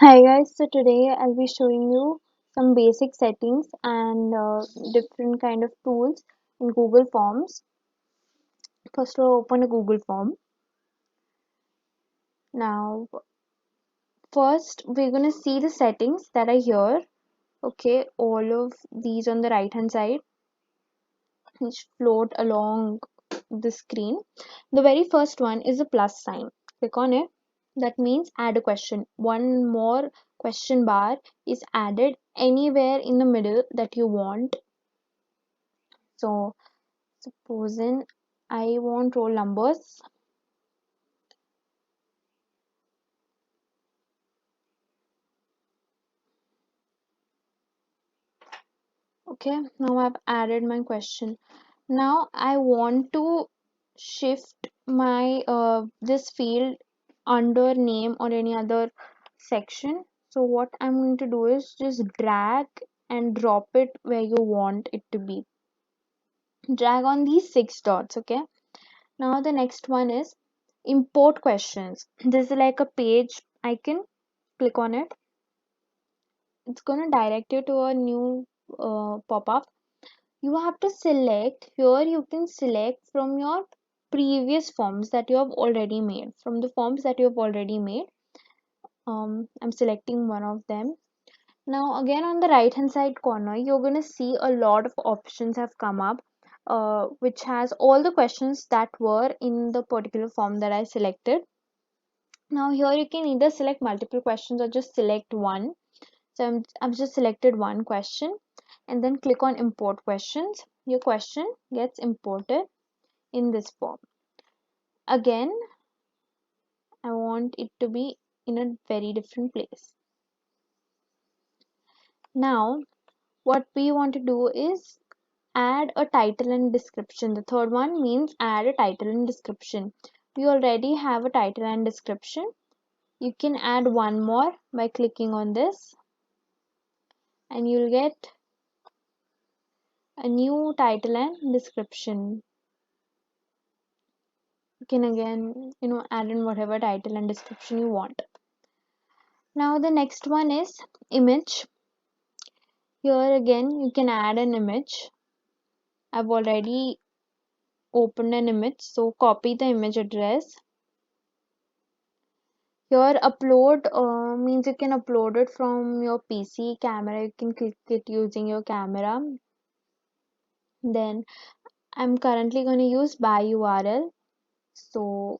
Hi guys, so today I'll be showing you some basic settings and different kind of tools in Google Forms. First we'll open a Google form. Now first we're gonna see the settings that are here. Okay, all of these on the right hand side which float along the screen. The very first one is a plus sign. Click on it. That means add a question. One more question bar is added anywhere in the middle that you want. So supposing I want roll numbers. Okay, now I've added my question. Now I want to shift my this field under name or any other section. So what I'm going to do is just drag and drop it where you want it to be. Drag on these six dots. Okay, now the next one is import questions. This is like a page icon. Click on it. It's gonna direct you to a new pop-up. You have to select here. You can select from your previous forms that you have already made. From the forms that you have already made, I'm selecting one of them. Now again on the right hand side corner, you're gonna see a lot of options have come up, which has all the questions that were in the particular form that I selected. Now here you can either select multiple questions or just select one. So I've just selected one question and then click on import questions. Your question gets imported in this form. Again, I want it to be in a very different place. Now, what we want to do is add a title and description. The third one means add a title and description. We already have a title and description. You can add one more by clicking on this and you'll get a new title and description. You can again add in whatever title and description you want. Now the next one is image. Here again you can add an image. I've already opened an image, so copy the image address. Here upload means you can upload it from your PC camera. You can click it using your camera. Then I'm currently going to use by URL, so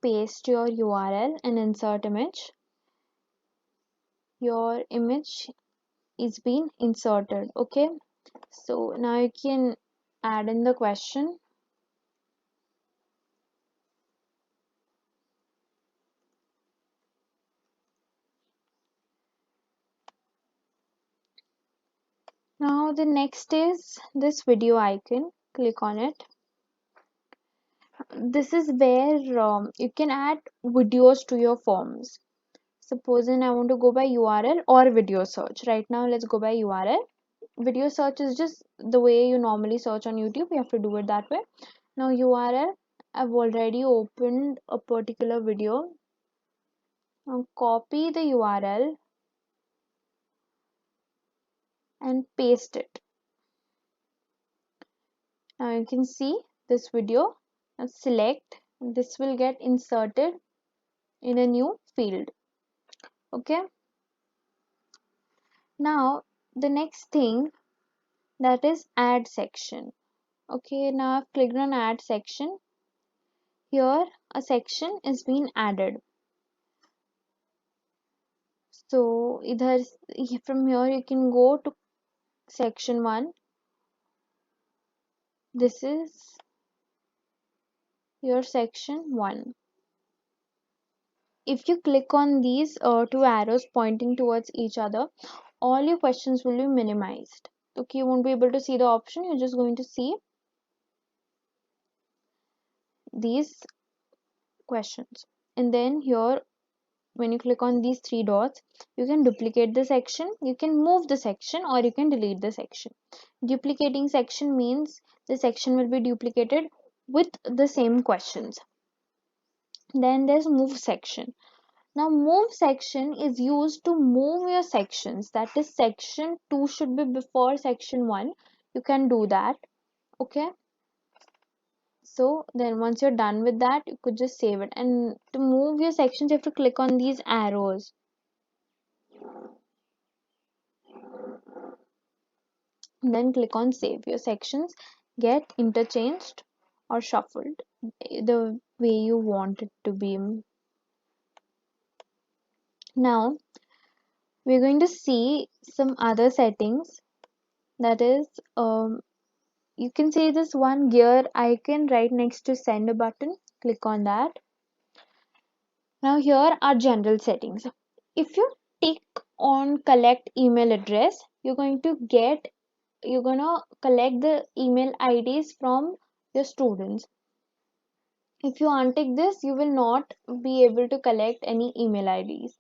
paste your URL and insert image. Your image is being inserted. Okay, so now you can add in the question. Now the next is this video icon. Click on it. This is where you can add videos to your forms. Supposing I want to go by URL or video search. Right now let's go by URL. Video search is just the way you normally search on YouTube. You have to do it that way. Now URL, I've already opened a particular video. Now copy the URL and paste it. Now you can see this video. Now select. This will get inserted in a new field. Okay. Now the next thing, that is add section. Okay, now I've clicked on add section. Here a section is being added. So either from here you can go to section 1. This is your section 1. If you click on these two arrows pointing towards each other, all your questions will be minimized. Okay, you won't be able to see the option. You're just going to see these questions. And then here, when you click on these three dots, you can duplicate the section, you can move the section, or you can delete the section. Duplicating section means the section will be duplicated with the same questions. Then there's move section. Now move section is used to move your sections. That is section 2 should be before section 1. You can do that. Okay. So then once you're done with that, you could just save it. And to move your sections, you have to click on these arrows. Then click on save. Your sections get interchanged or shuffled the way you want it to be. Now we're going to see some other settings. That is, you can see this one gear icon right next to send a button. Click on that. Now here are general settings. If you tick on collect email address, you're gonna collect the email IDs from your students. If you untick this, you will not be able to collect any email IDs.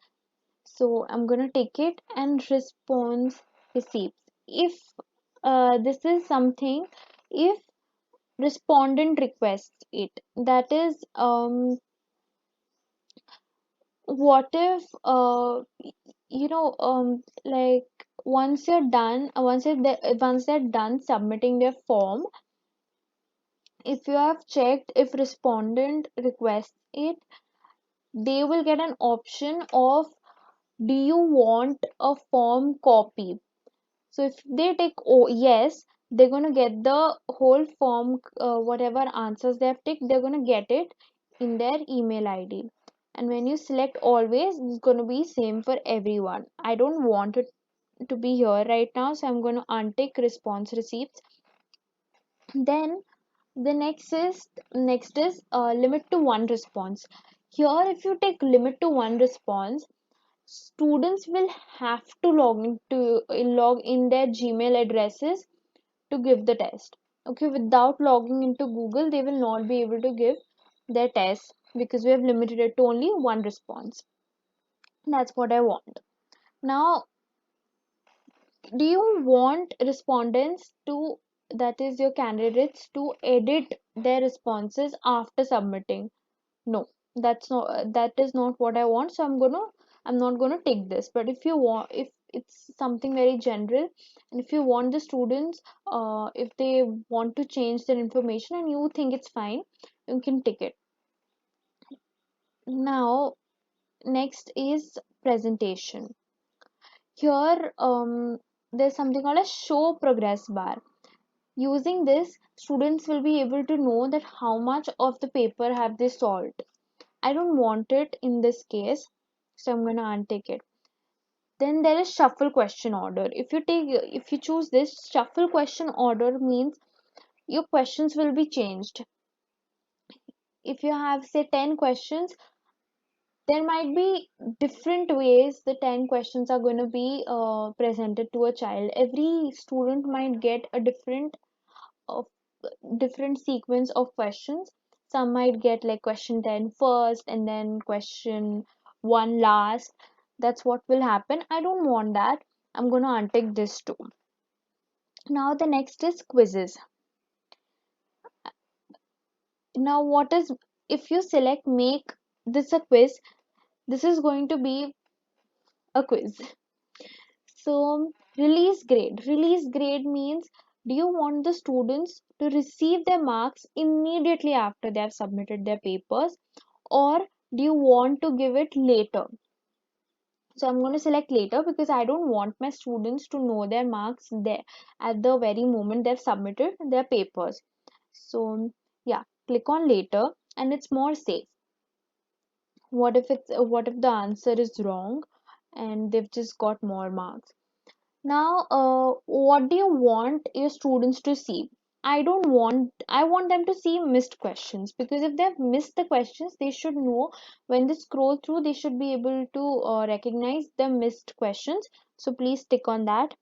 So I'm gonna take it and response receipts. If this is something, if respondent requests it, that is, what if like once you're done, once they're done submitting their form, if you have checked if respondent requests it, they will get an option of do you want a form copy. So if they take oh yes, they're going to get the whole form, whatever answers they have ticked, they're going to get it in their email ID. And when you select always, it's going to be same for everyone. I don't want it to be here right now, so I'm going to untick response receipts. Then the next is limit to one response. Here, if you take limit to one response, students will have to log in their Gmail addresses to give the test. Okay, without logging into Google, they will not be able to give their test because we have limited it to only one response. That's what I want. Now, do you want respondents to, that is your candidates, to edit their responses after submitting? No, that is not what I want. So I'm not gonna take this. But if you want, if it's something very general, and if you want the students, if they want to change their information and you think it's fine, you can take it. Now next is presentation. Here there's something called a show progress bar. Using this, students will be able to know that how much of the paper have they solved. I don't want it in this case, so I'm gonna untick it. Then there is shuffle question order. If you choose this, shuffle question order means your questions will be changed. If you have say 10 questions, there might be different ways the 10 questions are going to be presented to a child. Every student might get a uh, different sequence of questions. Some might get like question 10 first and then question 1 last. That's what will happen. I don't want that. I'm going to untick this too. Now the next is quizzes. Now what is, if you select make this a quiz, this is going to be a quiz. So release grade means, do you want the students to receive their marks immediately after they have submitted their papers, or do you want to give it later? So I'm going to select later because I don't want my students to know their marks there at the very moment they've submitted their papers. So yeah, click on later and it's more safe. What if the answer is wrong and they've just got more marks? Now, what do you want your students to see? I want them to see missed questions, because if they've missed the questions, they should know when they scroll through, they should be able to recognize the missed questions. So please tick on that.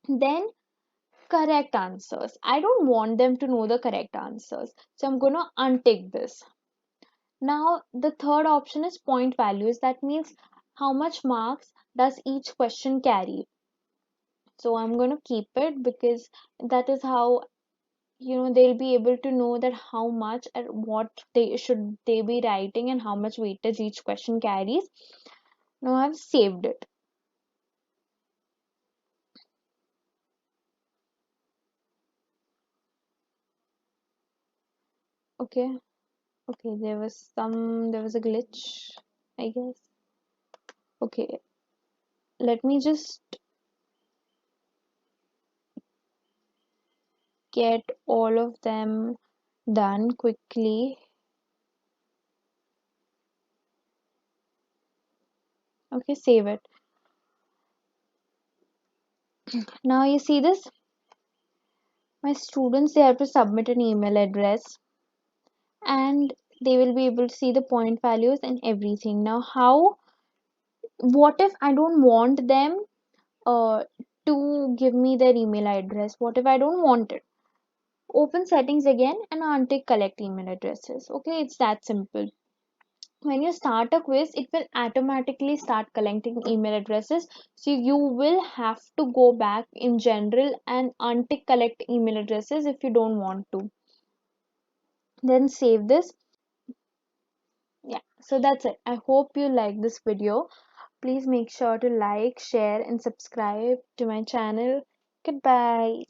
Then correct answers. I don't want them to know the correct answers. So I'm going to untick this. Now, the third option is point values. That means how much marks does each question carry? So I'm going to keep it because that is how they'll be able to know that how much and what they be writing and how much weightage each question carries. Now I've saved it. Okay. Okay, there was a glitch, I guess. Okay, let me just get all of them done quickly. Okay, save it. Now you see this? My students, they have to submit an email address and they will be able to see the point values and everything. Now, what if I don't want them uh, to give me their email address? What if I don't want it? Open settings again and untick collect email addresses. Okay, it's that simple. When you start a quiz, it will automatically start collecting email addresses. So you will have to go back in general and untick collect email addresses if you don't want to. Then save this. Yeah, so that's it. I hope you like this video. Please make sure to like, share, and subscribe to my channel. Goodbye.